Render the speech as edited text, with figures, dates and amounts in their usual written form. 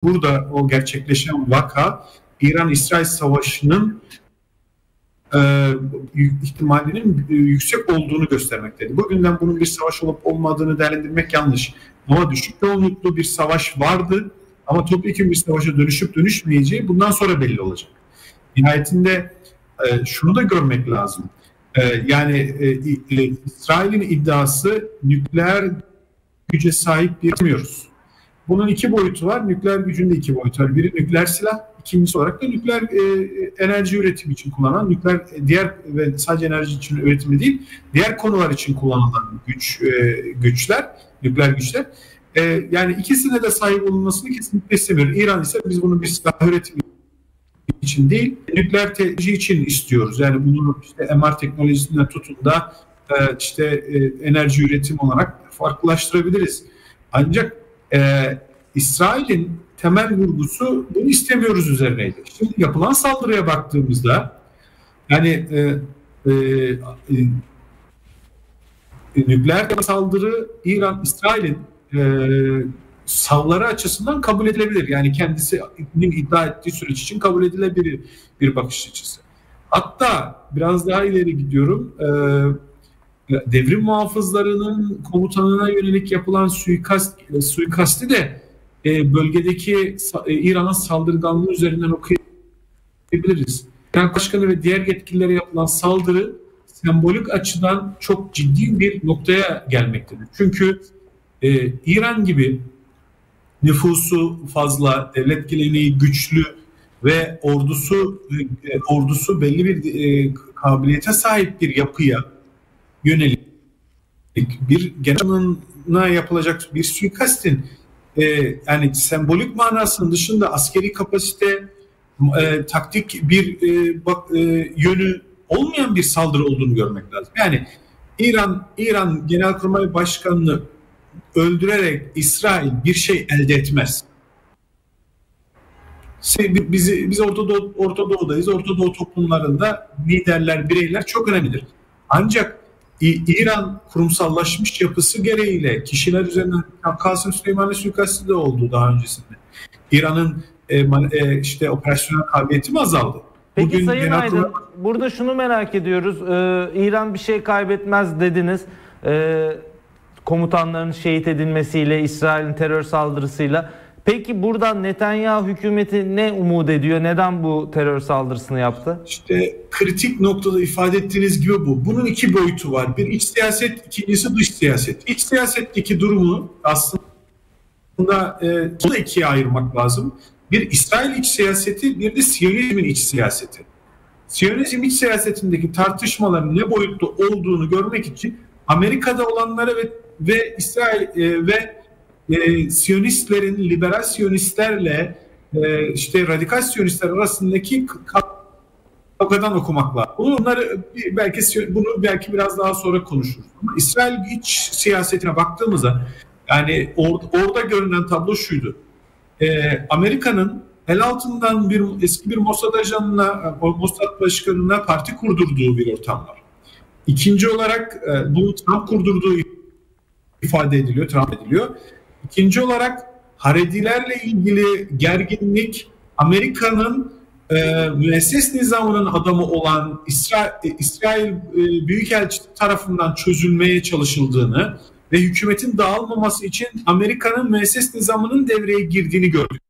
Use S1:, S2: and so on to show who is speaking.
S1: burada o gerçekleşen vaka İran-İsrail Savaşı'nın ihtimalinin yüksek olduğunu göstermektedir. Bugünden bunun bir savaş olup olmadığını değerlendirmek yanlış. Ama düşük yoğunluklu bir savaş vardı ama topyekun bir savaşa dönüşüp dönüşmeyeceği bundan sonra belli olacak. Nihayetinde şunu da görmek lazım. Yani İsrail'in iddiası nükleer güce sahip bilmiyoruz. Bunun iki boyutu var. Nükleer gücün de iki boyutu var. Biri nükleer silah, ikincisi olarak da nükleer enerji üretimi için kullanılan, nükleer diğer ve sadece enerji için üretimi değil, diğer konular için kullanılan güçler, nükleer güçler. Yani ikisine de sahip olunmasını kesinlikle istemiyor. İran ise biz bunu bir silah üretimi için değil, nükleer teknoloji için istiyoruz. Yani bunu işte MR teknolojisinden tutun da enerji üretimi olarak farklılaştırabiliriz. Ancak İsrail'in temel vurgusu bunu istemiyoruz üzerineydi. Şimdi yapılan saldırıya baktığımızda yani nükleer saldırı İran-İsrail'in savları açısından kabul edilebilir. Yani kendisinin iddia ettiği süreç için kabul edilebilir bir bakış açısı. Hatta biraz daha ileri gidiyorum. Devrim muhafızlarının komutanına yönelik yapılan suikasti de bölgedeki İran'ın saldırganlığı üzerinden okuyabiliriz. İran Başkanı ve diğer yetkililere yapılan saldırı sembolik açıdan çok ciddi bir noktaya gelmektedir. Çünkü İran gibi nüfusu fazla, devlet geleneği güçlü ve ordusu belli bir kabiliyete sahip bir yapıya yönelik bir genel yapılacak bir suikastin yani sembolik manasının dışında askeri kapasite, taktik bir yönü olmayan bir saldırı olduğunu görmek lazım. Yani İran Genelkurmay Başkanı'nı öldürerek İsrail bir şey elde etmez. Biz Orta Doğu'dayız. Orta Doğu toplumlarında liderler, bireyler çok önemlidir. Ancak İran kurumsallaşmış yapısı gereğiyle kişiler üzerinden Kasım Süleyman'ın suikastı da oldu daha öncesinde. İran'ın operasyonel kabiliyeti mi azaldı?
S2: Peki
S1: bugün
S2: Sayın Aydın, burada şunu merak ediyoruz. İran bir şey kaybetmez dediniz. Komutanların şehit edilmesiyle, İsrail'in terör saldırısıyla. Peki buradan Netanyahu hükümeti ne umut ediyor? Neden bu terör saldırısını yaptı?
S1: İşte kritik noktada ifade ettiğiniz gibi bu. Bunun iki boyutu var. Bir iç siyaset, ikincisi dış siyaset. İç siyasetteki durumu aslında bunu ikiye ayırmak lazım. Bir İsrail iç siyaseti, bir de Siyonizmin iç siyaseti. Siyonizm iç siyasetindeki tartışmaların ne boyutta olduğunu görmek için Amerika'da olanları ve İsrail ve Siyonistlerin, liberal Siyonistlerle radikal Siyonistler arasındaki kavgadan okumak lazım. Bunu belki biraz daha sonra konuşuruz. Ama İsrail iç siyasetine baktığımızda yani orada görünen tablo şuydu. Amerika'nın el altından eski bir Mossad ajanına, Mossad başkanına parti kurdurduğu bir ortam var. İkinci olarak bunu Trump kurdurduğu ifade ediliyor, Trump ediliyor. İkinci olarak Haredilerle ilgili gerginlik Amerika'nın müesses nizamının adamı olan İsrail Büyükelçisi tarafından çözülmeye çalışıldığını ve hükümetin dağılmaması için Amerika'nın müesses nizamının devreye girdiğini gördük.